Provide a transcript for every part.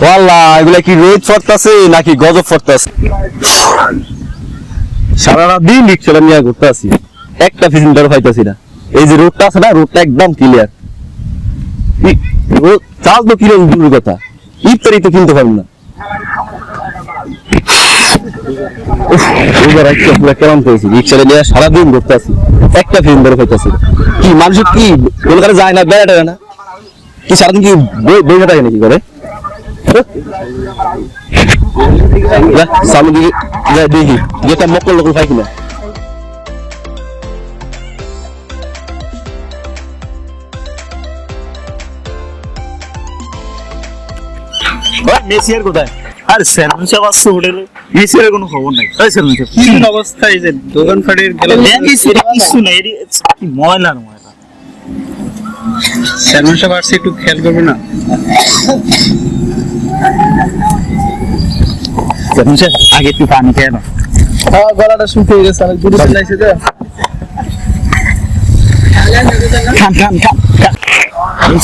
ওয়াল্লাহ এগুলা কি রোদ পড়তাছে নাকি গজব পড়তাছে? সারা রাত দিন রিক্সা নিয়ে ঘুরতে আসি, একটা ফিজিন পাইতাছি না। এই যে রোডটা আছে না, রোডটা একদম ক্লিয়ার। চার্জ তো কিলো দূরের কথা, ইফতারি তো কিনতে পারবো না। কেমন করেছি রিক্সা নিয়ে সারাদিন ঘুরতে আসি, একটা ফিজিন পাইতাছি না। কি মানুষ কি কলকাতা যায় না, বেড়াটা না কি সারাদিন কি বই থাকে নাকি করে? সামনে দিকে দেখি যেটা মকল লোকল পাই কিনা। মেসিয়ার কোথায়? আর সেলুন সব আসছে হোটেলে, মেসিয়ার কোনো খবর নাই। ওই সেলুন সব কি অবস্থা? এই যে দোকান ফাটের গেল কিছু নাই, কি ময়লা ময়লা। সেলুন সব আসছে, একটু খেয়াল করবে না? সেলুন সব আগে একটু পানি খেয়ে না, গলাটা শুকিয়ে গেছে, আমি গুরু চালাইছে তো। খান খান খান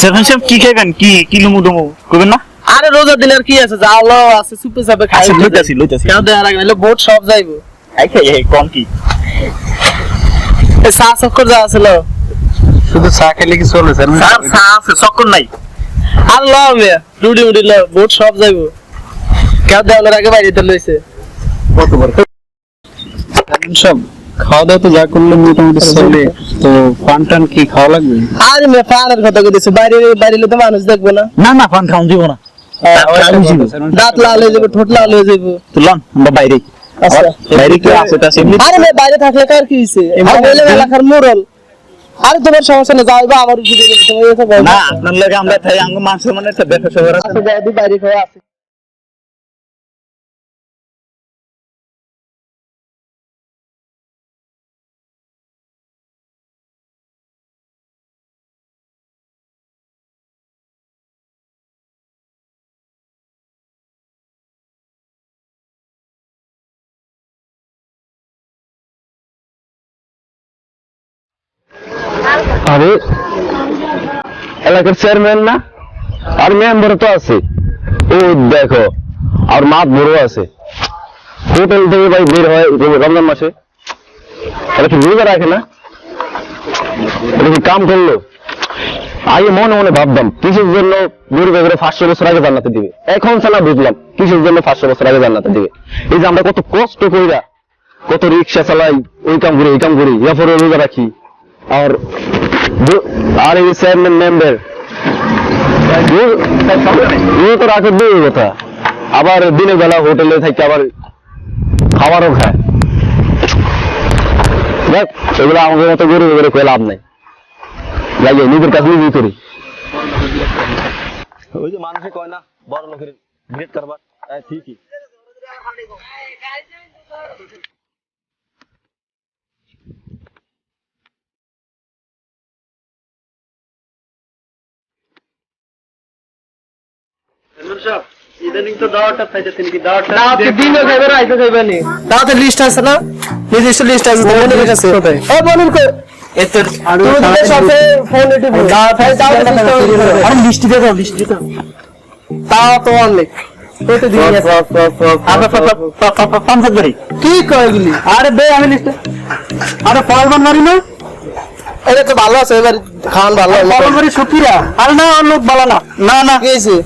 সেলুন সব কি খাইবেন? কি কিলো মুডমো করবেন না? আরে রোজা দিনের কি আছে, যা আলো আছে সুপে যাবে খাই। লইতাছি কেন দেয়ার আগে নাইলে ভোট সব যাইবো। আই খাই কম কি এই চা চক্কর যা আছিল, শুধু চা খেলে কি চলে? স্যার চা আছে, চক্কর নাই। আর ল মিয়া রুডি মুডি ল, ভোট সব যাইবো। কেন দেওয়ার আগে বাইরে তো লইছে কত বড় সব খাওয়া দাওয়া তো যা করলে মোটামুটি চলে। তো পান টান কি খাওয়া লাগবে? আরে মেয়ে পানের কথা কইতেছে, বাইরে বাইরে তো মানুষ দেখবে না। না না পান খাওয়া দিব না, দাঁত লাল হয়ে যাবে, ঠোঁট লাল হয়ে যাবে। তো লন আমরা বাইরে। আচ্ছা বাইরে কি আছে তা সেমনি? আরে মেয়ে বাইরে থাকলে কার কি হইছে? আমি হইলে এলাকার মোড়ল। আরে তোমার সমস্যা নেই, যাইবা আমার উঠে দেবে, তোমার এটা বল না আপনার লাগে আমরা তাই আঙ্গ মাংস মানে একটা বেফা সবার আছে। আচ্ছা দাদি বাইরে খাওয়া আছে। আরে এলাকার চেয়ারম্যান না, আর মেম্বার তো আছে। ও দেখো আর মাছ বড় আছে। হোটেল থেকে ভাই বের হয় রমজান মাসে, এটা কি রোজা রাখে না? এটা কি কাম করলো? আগে মনে মনে ভাবতাম কিসের জন্য গরিব করে 500 বছর আগে জান্নাতে দিবে। এখন সালা বুঝলাম কিসের জন্য 500 বছর আগে জান্নাতে দিবে। এই যে আমরা কত কষ্ট কইরা কত রিক্সা চালাই, ওই কাম করি এই কাম করি, এরপরে রোজা রাখি। আর এই চেয়ারম্যান মেম্বার তো রাখে দুই কথা, আবার দিনের বেলা হোটেলে থাকে, আবার খাবারও খায়। দেখ এগুলো আমাদের মতো গরিব করে কয়ে লাভ নাই, লাগে নিজের কাজ নিজেই করি। ওই যে মানুষে কয় না বড় লোকের গ্রেট কারবার, ঠিকই। ইদানিং তো দাওয়াটা পাইতেছেন কি? দাওয়াটা দিনও খাইবে, রাইতে খাইবে নি? তাতে লিস্ট আছে না, নিজস্ব লিস্ট আছে তোমাদের কাছে। ও বলুন কো এত তোমাদের সাথে ফোন এটু দাও তাই দাও। আরে মিষ্টি দে দাও, মিষ্টি দাও। তাও তো অনেক কত দিন আছে। পাঁচ ধরি কি কইগুলি? আরে বে আমি লিস্ট। আরে ফল বানারি না, এটা তো ভালো আছে, এবার খান ভালো ফল বানারি সুকিরা। আরে না লোক ভালো না, না না কি হইছে?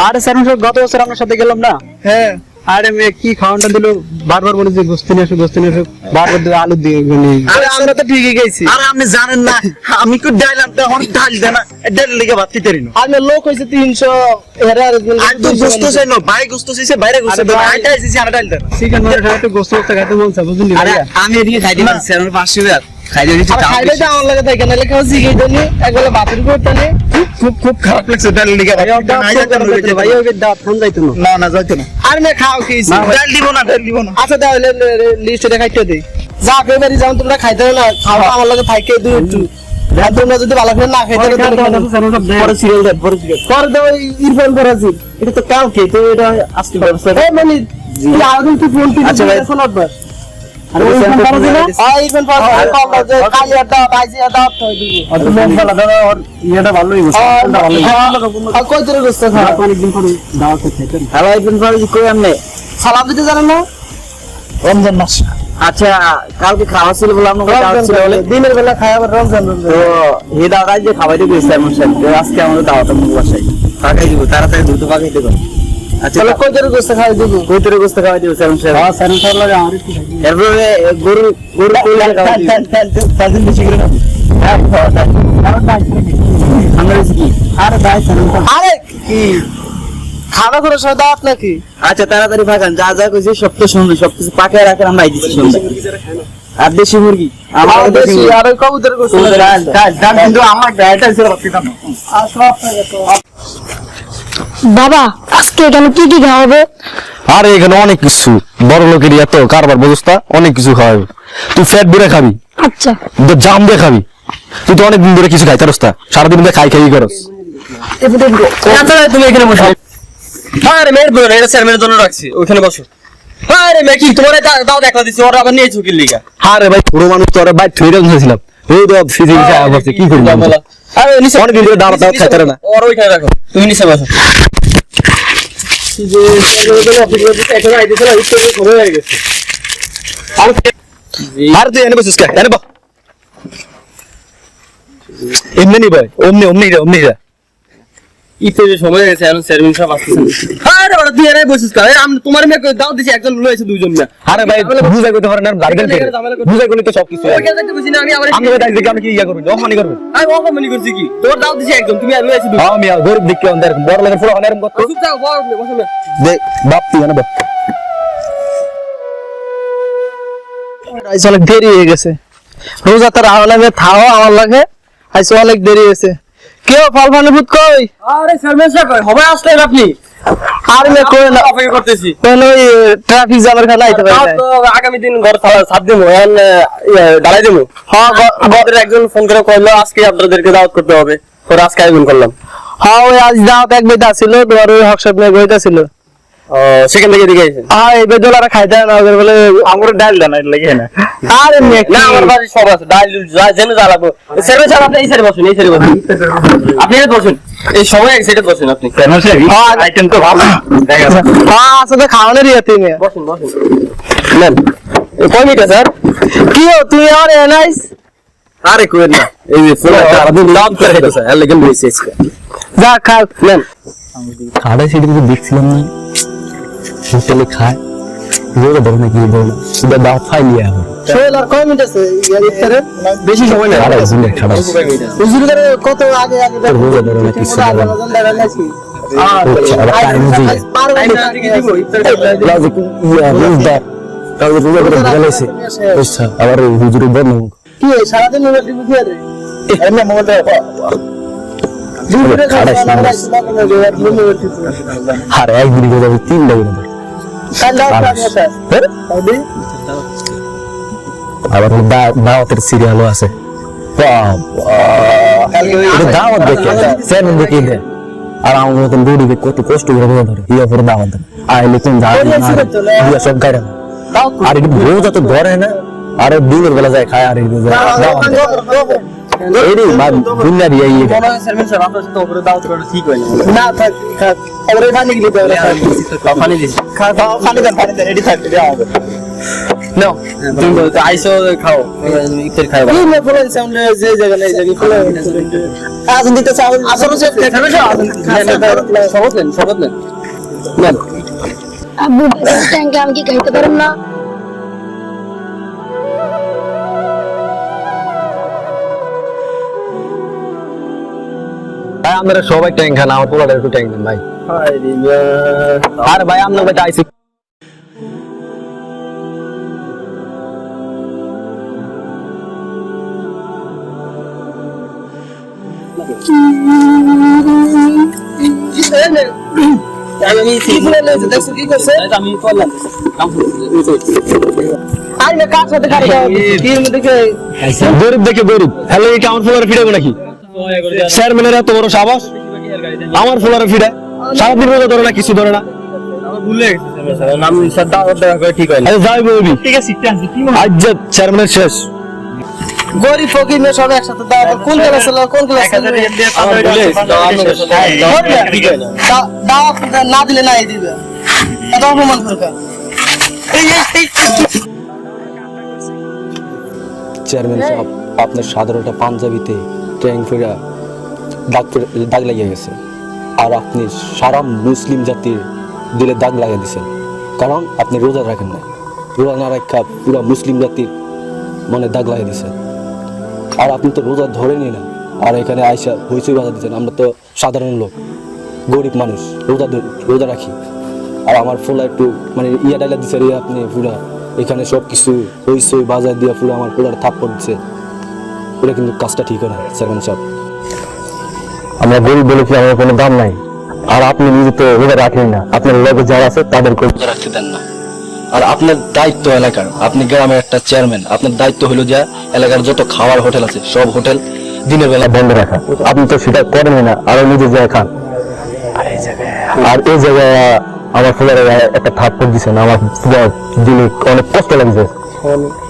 আরে স্যার গত বছর আপনার সাথে গেলাম না। হ্যাঁ আরে মেয়ে কি খাওয়ানটা দিল, বারবার বলে যে গোস্ত নিয়ে আসো, বারবার আলু দিয়ে। আরে আমরা তো ঠিকই গেছি। আরে আপনি জানেন না আমি কো ডাইলাম তো এখন ডাল দেনা, ডাল লেগে ভাত খেতে রিনো। আমি লোক হইছে 300 এরা আর তো গোস্ত চাই না, ভাই গোস্ত চাইছে, বাইরে গোস্ত দেব, আইটা আইছি আনা ডাল দেনা। চিকেন মানে খাইতে গোস্ত খাইতে বলছ বুঝলি? আরে আমি এদিকে খাইতে পারছি, আমার 500 টাকা খাইতে দিছি। খাইলে তো আমার লাগে তাই কেন লেখা হচ্ছে কি জানি, একবেলা বাতিল করতে নে। খুব খারাপ লাগছে ডাল লেগে ভাই। ভাই ওকে দাঁত ফোন যাইতো না। না না যাইতো না। আর মে খাও কি ডাল দিব না, ডাল দিব না। আচ্ছা দাও লিস্টে দেখাইতে দেই। যা পেবারি যাও তোমরা খাইতে না, খাও আমার লাগে থাইকে দুই একটু। আর তোমরা যদি ভালো করে না খাইতে পরে সিরিয়াল দেন, পরে সিরিয়াল করে দাও। ইরফান ফরাজি এটা তো কালকে, তো এটা আজকে ব্যবস্থা। এই মানে আগে তুই ফোন টিপে আচ্ছা ভাই। ফোন আবার সালাম দিতে জানেন না? রমজান মাস। আচ্ছা, কালকে খাওয়া ছিল বলে দিনের বেলা খাওয়া আবার রমজান তো এই দাওয়াত যে খাওয়াইতে গেছে এমন আজকে আমাদের দাওয়াত মুখ বাসায় পাকাই দিব, তাড়াতাড়ি দ্রুত পাকাই দেবো। আচ্ছা, কই তোর গোস্ত খাওয়াই দিব? কই তোর গোস্ত খাওয়াই দিব স্যার? হ্যাঁ স্যার, ইনশাআল্লাহ আমার একটু এরপরে গরু কোলে খাওয়াই দিব। তাজিন বেশি করে না। হ্যাঁ, আমরা কি আরে ভাই স্যার, আরে কি খাওয়া করে সব দাওয়াত নাকি? আচ্ছা, তাড়াতাড়ি পাকান, যা যা কইছি সব তো শুনুন, সবকিছু পাকায় রাখেন, আমরা আইছি শুনতে। আর দেশি মুরগি আমার দেশি আর ওই কবুতরের গোশত দাম কিন্তু আমার গায়টা ছিল রাখতাম না। আর সব বাবা আজকে এখানে কি কি খাওয়া হবে? আর এখানে অনেক কিছু, বড় লোকের এত কারবার ব্যবস্থা, অনেক কিছু খাওয়াবে। তুই ফ্যাট বেড়ে খাবি, আচ্ছা জাম দিয়ে খাবি। তুই তো অনেক দিন ধরে কিছু খাইতে রস্তা, সারাদিন ধরে খাই করস। তুমি এখানে বসো। আরে মেয়ের বোন, এটা স্যার মেয়ের জন্য রাখছি, ওখানে বসো। আরে মেয়ে কি তোমার দাও দেখলা দিছি, ওরা আবার নিয়েছো কি লিগা? আরে ভাই পুরো মানুষ তো ওরা বাইক থইরে গেছিলাম, এই তো ফিজিং খাওয়া করছে, কি করব আমরা? আরে নিচে অনেক দিন ধরে দাওয়াত খাইতে না। ওর ওইখানে রাখো, তুমি নিচে বসো। যে এখন আইতেছিল একটু সময় হয়ে গেছে। আর তুই এনে বসিস কে? এনে বস। এমনি নি ভাই, অমনি ইতে সময় হয়ে গেছে, এখন সার্ভিস সব আসতেছে। আরে বড় তুই এনে বসিস কা? আমি তোমার মেয়ে দাও দিছি, একজন লইছে দুইজন না। আরে ভাই বুঝাই কইতে পারেন না, গার্ডেন থেকে বুঝাই কইলে তো সব কিছু হয়। ওইখানে দেখতে বুঝি না, আমি আবার আমি ভাই দেখি আমি কি ইয়া করব, অপমানি করব। আমি অপমানি করছি কি? তোর দাও দিছি একজন, তুমি আর লইছে দুইজন। হ্যাঁ আমি গরিব দেখি অন্ধের বড় লোকের পুরো অনেরম কত। চুপ থাকো, বসো না। দেখ বাপ তুই এনে বস। আজ অনেক দেরি হয়ে গেছে, রোজা তার আওয়ালে থাও আমার লাগে, আজ অনেক দেরি হয়েছে। কেউ ফল ফানে ভূত কই? আরে সার্ভিস কই হবে আসলেন আপনি? আর মে কই না, অপেক্ষা করতেছি। কোন ওই ট্রাফিক জ্যামের খানা আইতে পারে না তো, আগামী দিন ঘর সাত দিন এখন ডালাই দেবো। হ্যাঁ, আমাদের একজন ফোন করে কইলো আজকে আপনাদেরকে দাওয়াত করতে হবে, তো আজকে আয়োজন করলাম। হ্যাঁ, ওই আজ দাওয়াত এক বেটা ছিল, তোমার ওই হকশপ মে গইতা ছিল। ও সেখান থেকে দিকে আইছে। হ্যাঁ, এই বেদলারা খাইতে না, ওদের বলে আমরে ডাল দেন এটা লাগে না। আরে না, আমার বাড়ি সব আছে, ডাল যেন জ্বালাবো। সার্ভিস আপনি এই সাইডে বসুন, এই সাইডে বসুন, আপনি এই বসুন, এই সময় এক সাইডে বসুন আপনি। আইটেম তো ভালো দেখা যাচ্ছে। হ্যাঁ, আসলে খাওয়ানোর ইয়াতে নিয়ে বসুন নেন। কয় মিনিট স্যার? কি তুই আর এনাইস? আরে কই না, এই যে ফুল সারাদিন লাভ করে খাইতেছে, এর লাগি বইছি আজকে। যা খা নেন। খাড়া সেদিকে দেখছিলাম না, হোটেলে খায় রোজ ধরে নাকি বলে সুদা দাও ফাইলি আর সোহেল আর কয় মিনিট আছে ইয়ার ইফতারে? বেশি সময় না, খাড়া জিনে খাড়া হুজুর করে কত আগে রোজ ধরে নাকি সুদা আচ্ছা আবার টাইম জি লজিক ইয়া রোজদার কাল রোজ ধরে বলেছে আচ্ছা আবার হুজুর বন্ধ কি সারাদিন মোবাইল টিভি দিয়ে রে এমনি মোবাইল আর একদিন করে যাবে 3 লাগে না আবার দাওয়াতের সিরিয়ালও আছে, দাওয়াত দেখে চ্যানেল দেখে দেয়। আর আমার মতন দৌড়িবে কত কষ্ট করে রোজা ধরে ইয়া পরে দাওয়াত দেয়, আইলে তুমি সব গাড়ি না। আর একটু রোজা তো ধরে না, আর দিনের বেলা যায় খায়, আর দুনিয়ার ইয়ে না থাক আবার পানি গিয়ে পানি দিস পানি দেন রেডি থাক নাও তুমি বলতে আইসো খাও ইফতার খাও কি মে বলেন সামনে যে জায়গা নাই জায়গা ফুলে আজ দিতে চাও আসলে সে খাবে শরবত নেন নেন। আব্বু ট্যাঙ্কে আমি কি খাইতে পারুম না? ভাই আমরা সবাই ট্যাঙ্ক খান, আমার পোলাটা একটু ট্যাঙ্ক দেন ভাই। আরে ভাই আমরা ভাই আইছি আমি কি বলে নেছে দেখো কি করছে আমি করলাম আই না কাজ সাথে কাজ কি দেখে গরিব দেখে গরিব হ্যালো কি আমার পোলারে ফিরাবো নাকি? চেয়ারম্যানের এত বড় সাহস আমার পোলারে ফিরে, সারাদিন রোজা ধরে না, কিছু ধরে না। ভুলে নাম স্যার দাওয়াত দেওয়া করে ঠিক হয় না। যাই বলবি ঠিক আছে ঠিক আছে কি মনে আজ যে চেয়ারম্যানের শেষ গরিব ফকির নিয়ে সব একসাথে দাও কোন ক্লাস হলো কোন ক্লাস দাও না দিলে নাই দিবে এটা অপমান করবে চেয়ারম্যান সাহেব আপনার সাধারণটা পাঞ্জাবিতে ট্যাং ফেরা দাগ লাগিয়ে গেছে আর আপনি সারা মুসলিম জাতির দিলে দাগ লাগিয়ে দিয়েছেন কারণ আপনি রোজা রাখেন না রোজা না রাখা পুরো মুসলিম জাতির মনে দাগ লাগিয়ে দিয়েছেন আর আপনি তো রোজা ধরেনি না আর এখানে আইসা হইচই বাধা দিচ্ছেন আমরা তো সাধারণ লোক গরিব মানুষ রোজা রাখি আর আমার ফোলা একটু মানে ইয়া ডাইলা দিচ্ছে রে আপনি পুরা এখানে সব কিছু হইচই বাজার দিয়ে পুরো আমার ফোলার থাপ পড়ছে এটা কিন্তু কাজটা ঠিক হয় না চেয়ারম্যান সাহেব আমরা গরিব বলে কি আমার কোনো দাম নাই আর আপনি নিজে তো রোজা রাখেন না আপনার লোকে যারা আছে তাদেরকে রোজা রাখতে দেন না আর আপনার দায়িত্ব এলাকার আপনি গ্রামের একটা চেয়ারম্যান আপনার দায়িত্ব হলো যে এলাকার যত খাওয়ার হোটেল আছে সব হোটেল দিনের বেলা বন্ধ রাখা আপনি তো সেটা করেন না আরো নিজে যায় খান আর এই জায়গায় আমার ফুলের একটা থাপ্পড় দিচ্ছেন আমার দিলে অনেক কষ্ট লাগছে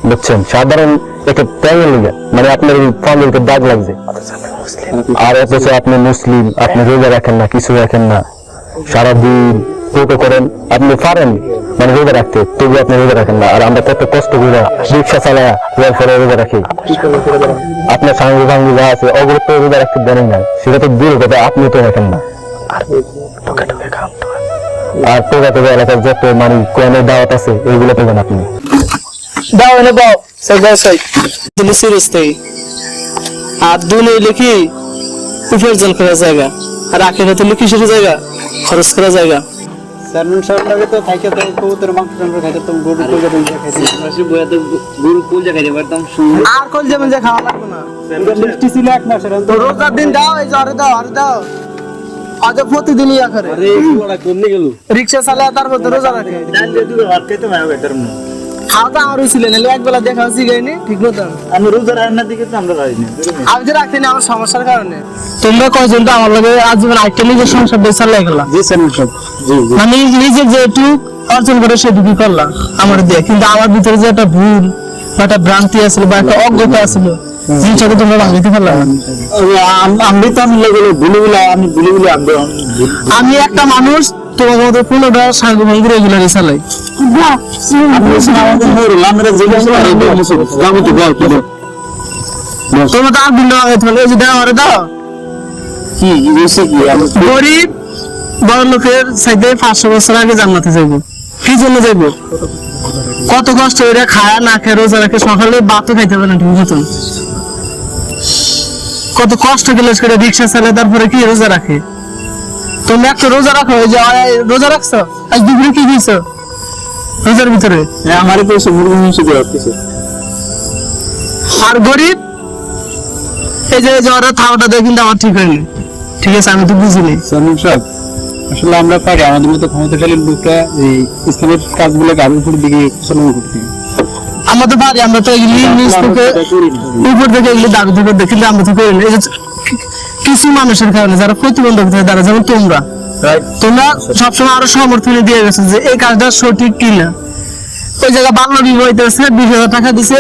বুঝছেন সাধারণ একটা প্যাঙের লিগে মানে আপনার ফার্মের দাগ লাগছে আর অথচ আপনি মুসলিম আপনি রোজা রাখেন না কিছু রাখেন না সারাদিন টোটো করেন আপনি পারেন মানে রোজা রাখতে তবু আপনি রোজা রাখেন না আর আমরা কত কষ্ট করে রিক্সা চালায় রোজা রাখি আপনার সঙ্গে সঙ্গে যা আছে অগ্রত রোজা রাখতে দেন না সেটা তো দূর কথা আপনি তো রাখেন না আর টোকা টোকা এলাকার যত মানে কোন দাওয়াত আছে এইগুলো পেবেন আপনি দাও এনে বাও সবাই সাই দিলে সিরিয়াসলি আর দুনে লিখি উপার্জন করা জায়গা আর আখেরাতে লিখি সেটা জায়গা খরচ করা জায়গা চেয়ারম্যান সাহেব লাগে তো থাকে তো কবুতর মাংস টাংস খাইতে তো গরু কলজা টলজা খাইতে মাসে বয়া তো গরু কলজা খাইতে একদম আর কোন যেমন যে খাওয়া লাগবে না মিষ্টি ছিল এক মাসের তো রোজার দিন দাও এই যে আরে দাও আজ প্রতিদিন ইয়া করে আরে ওরা কোনে গেল রিকশা চালায় তারপর তো রোজা রাখে জান যে তুই ভাত খাইতে মায়া খাইতাম না খাওয়া তো আমারও ছিল না একবেলা দেখা হচ্ছে গাইনি ঠিক মতন আমি রোজা রান্নার দিকে তো আমরা রাজি না আমি যে রাখতে না আমার সমস্যার কারণে তোমরা কয়জন তো আমার লগে আজীবন আইটেম নিজের সংসার বেচার লাগে গেলা জি চেয়ারম্যান সাহেব জি জি মানে নিজে যেটুকু অর্জন করে সেটুকুই করলাম আমার দিয়ে কিন্তু আমার ভিতরে যে একটা ভুল বা একটা ভ্রান্তি আছিল বা একটা অজ্ঞতা আছিল জিনিসটাকে তোমরা ভাঙিতে পারলাম না। আমি তো আমি লাগলো ভুলিগুলা আমি ভুলিগুলা আমি একটা মানুষ তোমার মতো 15টা সাঙ্গ ভাঙ্গি রেগুলারই চালাই আমরা জিজ্ঞাসা যাবো তো বল তোমরা তো আর বিল্ডা লাগাইতে পারলে এই যে দাও আরে দাও কি হইছে কি গরিব বড় লোকের চাইতে 500 বছর আগে জান্নাতে যাইবো কি জন্য যাইবো কত কষ্ট করে খায়া না খেয়ে রোজা রাখে সকালে ভাতও খাইতে পারে না ঠিক মতন কত কষ্ট গেলে করে রিক্সা চালায় তারপরে কি রোজা রাখে তুমি একটা রোজা রাখো এই যে রোজা রাখছো আজ দুপুরে কি দিয়েছো রোজার ভিতরে আমারে তো মুরগি মাংস দেওয়া হচ্ছে আর গরিব এই যে ওরা থাওটা দিয়ে কিন্তু আমার ঠিক হয়নি ঠিক আছে আমি তো বুঝিনি চেয়ারম্যান সাহেব আসলে আমরা পারি আমাদের মতো ক্ষমতাশালী লোকরা এই ইসলামের কাজগুলো গাড়ির উপর দিকে চালনা করতে আমরা তো পারি আমরা তো এগুলি নিজ থেকে উপর থেকে এগুলি দাবি থেকে দেখি আমরা তো করি না এই যে কিছু মানুষের কারণে যারা প্রতিবন্ধক থাকে তারা যেমন তোমরা সবসময় আরো সমর্থনে দিয়ে গেছো যে এই কাজটা সঠিক কিনা ওই জায়গায় বাংলা বিবাহিত আছে 20,000 টাকা দিছে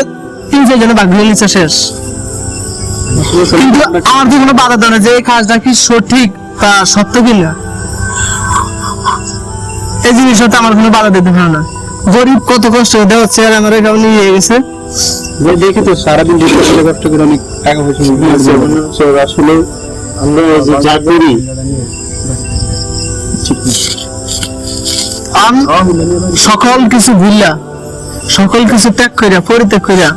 3-4 জনে ভাগ হয়ে নিচ্ছে শেষ কিন্তু আমার তো কোনো বাধা দেয় না যে এই কাজটা কি সঠিক তা সত্য কিনা এই জিনিসটা আমার কোনো বাধা দিতে পারে না গরিব কত কষ্ট করে দেওয়া চেয়ার আমার এখানে নিয়ে গেছে দেখি তো সারাদিন কষ্ট করে অনেক টাকা পয়সা আসলে আমরা যা করি সকল কিছু ভুললা সকল কিছু ত্যাগ করিয়া পরিত্যাগ করিয়া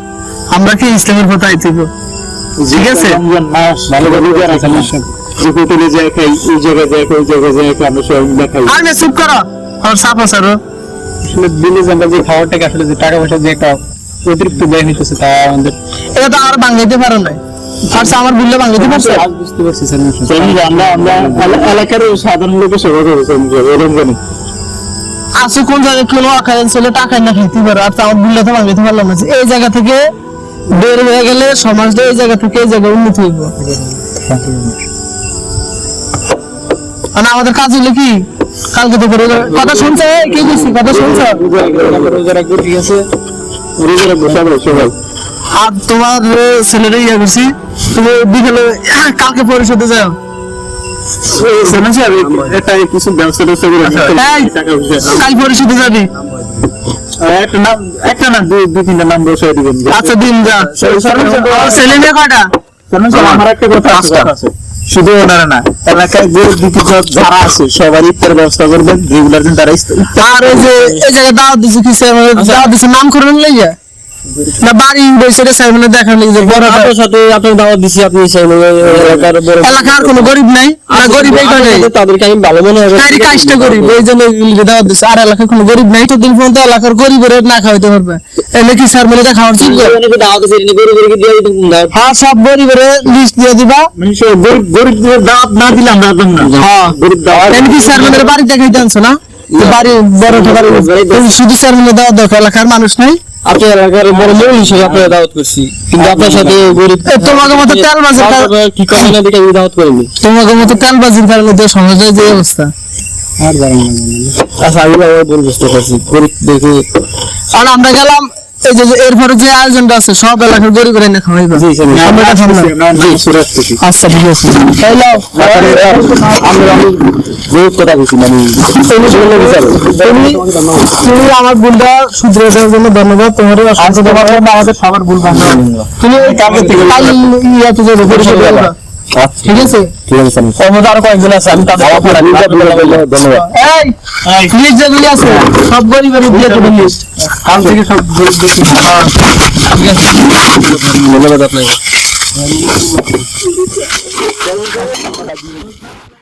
আমরা কি ইসলামের পথে আইতেব ঠিক আছে ভালোভাবে যে হোটেলে যাই খাই ওই জায়গায় যাই ওই জায়গায় যাই আমরা সবাই দেখাই আর না চুপ করো আর সাপ আসারো আসলে দিনে আমরা যে খাওয়াটাকে আসলে যে টাকা পয়সা যে একটা অতিরিক্ত ব্যয় নিতেছে তা আমাদের এটা তো আর বাঙাইতে পারো না আর আমার ভুললে বাঙাইতে পারছো বুঝতে পারছি আমরা এলাকার সাধারণ লোকের সেবা করেছি এরকম আসলে কোন জায়গায় কোনো আকারেন্স হলে টাকা না খাইতে পারো আর আমার ভুললে তো বাঙাইতে পারলাম না এই জায়গা থেকে বের হয়ে গেলে সমাজটা এই জায়গা থেকে এই জায়গায় উন্নতি হইব আর আমাদের কাজ হলো কি কালকে থেকে কথা শুনছে কি বলছি কথা শুনছ রোজা রাখবো, ঠিক আছে, রোজা রাখবো সবাই। আর তোমার ছেলেরা ইয়া করছি তুমি বিকেলে কালকে পরিশোধে যাও শোনো স্যার, এটা কিছু ব্যবসা ট্যাবসা করে এই, টাকা পয়সা। কাল পরিশোধে যাবি একটা না দুই তিনটা নাম বসাই দিবেন। আচ্ছা দিন যা ছেলে মেয়ে কয়টা শোনো স্যার, আমার একটা কথা আছে, শুধু ওনারা না, এলাকায় যে বিক্রেতা যারা আছে সবার ইফতার ব্যবস্থা করবেন, রেগুলার দিন তারা আর এই যে এই জায়গায় দাওয়াত দিছে কি দাওয়াত দিছে নাম করবেন লইয়া না বাড়ি বসে সাইমনে দেখার লাগি যে বড় আপনার সাথে আপনার দাওয়াত দিছি, আপনি এলাকার বড় এলাকার কোনো গরিব নাই না গরিব এই করে তাদেরকে আমি ভালো মনে হবে তারই কাজটা করি এই জন্য এগুলিকে দাওয়াত দিছে আর এলাকার কোনো গরিব নাই তো দিন পর্যন্ত এলাকার গরিবের না খাওয়াইতে পারবে এলে কি স্যার বলে খাওয়ার ঠিক দাওয়াত দিছি গরু গরু দিয়ে দিতে দাওয়াত হ্যাঁ সব গরিবের লিস্ট দিয়ে দিবা গরিবদের দাওয়াত না দিলে আমরা একদম না। হ্যাঁ গরিব দাওয়াত এমনি কি স্যার বলে বাড়ি দেখাইতে আনছো না তো বাড়ি বড় বাড়ি শুধু স্যার বলে দাওয়াত দাও এলাকার মানুষ নাই আপনার এলাকার বড় মূল হিসেবে আপনার দাওয়াত করছি, কিন্তু আপনার সাথে গরিব তোমাকে মতো তেল বাজির কি করে না দেখে আমি দাওয়াত করিনি। তোমাকে মতো তেল বাজির কারণে তো সমাজের যে অবস্থা আর জানি না। আচ্ছা আমি বল বুঝতে পারছি, গরিব দেখে আর আমরা গেলাম এই যে এরপরে যে আয়োজনটা আছে সব এলাকার গরিবের এনে খাওয়াইবা আমরা এটা ভাবলাম। আচ্ছা ঠিক আছে তাইলে আমি বহুত কথা বলছি, মানে তুমি আমার ভুলটা শুধরে দেওয়ার জন্য ধন্যবাদ তোমার অসংখ্য ধন্যবাদ আমাদের সবার ভুল বান্ধব তুমি কাল ইয়াতে যাবে পরিষদ বলবা ঠিক আছে ঠিক আছে স্যার। কর্মচারী আরো কয়েকজন আছে আমি তাদের ধন্যবাদ। এই লিস্ট যেগুলি আছে সব গরিবের দিয়ে দেবেন লিস্ট কাল থেকে সব গরিবদের ঠিক আছে ধন্যবাদ আপনাকে।